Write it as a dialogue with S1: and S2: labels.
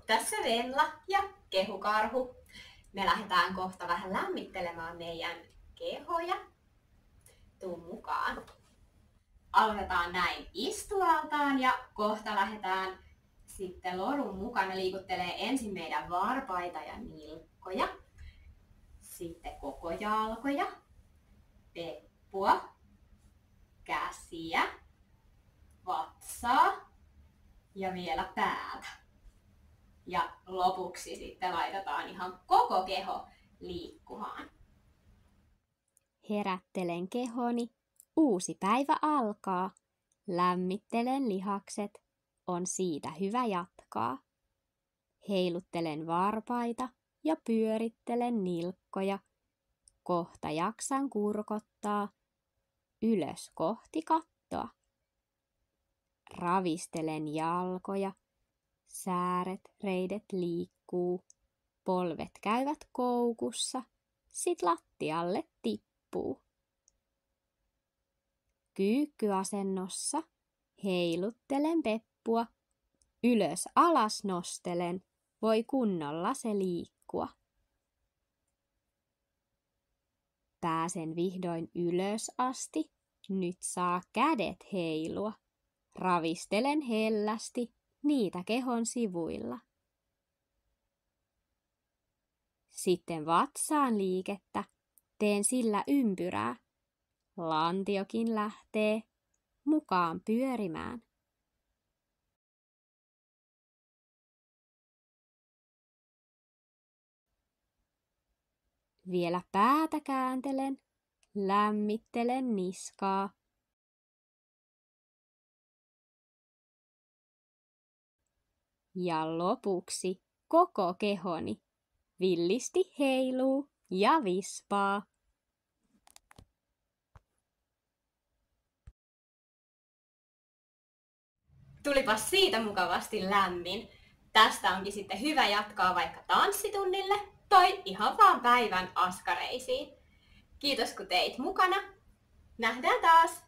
S1: Tässä Venla ja Kehukarhu. Me lähdetään kohta vähän lämmittelemään meidän kehoja. Tuu mukaan. Aloitetaan näin istualtaan ja kohta lähdetään sitten lorun mukana liikuttelee ensin meidän varpaita ja nilkkoja. Sitten koko jalkoja, peppua, käsiä, vatsaa ja vielä päätä. Ja lopuksi sitten laitetaan ihan koko keho liikkumaan.
S2: Herättelen kehoni, uusi päivä alkaa. Lämmittelen lihakset, on siitä hyvä jatkaa. Heiluttelen varpaita ja pyörittelen nilkkoja. Kohta jaksan kurkottaa, ylös kohti kattoa. Ravistelen jalkoja, sääret, reidet liikkuu, polvet käyvät koukussa, sit lattialle tippuu. Kyykkyasennossa heiluttelen peppua, ylös alas nostelen, voi kunnolla se liikkua. Pääsen vihdoin ylös asti, nyt saa kädet heilua. Ravistelen hellästi niitä kehon sivuilla. Sitten vatsaan liikettä, teen sillä ympyrää. Lantiokin lähtee mukaan pyörimään. Vielä päätä kääntelen, lämmittelen niskaa. Ja lopuksi koko kehoni villisti heiluu ja vispaa.
S1: Tulipas siitä mukavasti lämmin. Tästä onkin sitten hyvä jatkaa vaikka tanssitunnille tai ihan vaan päivän askareisiin. Kiitos kun teit mukana. Nähdään taas!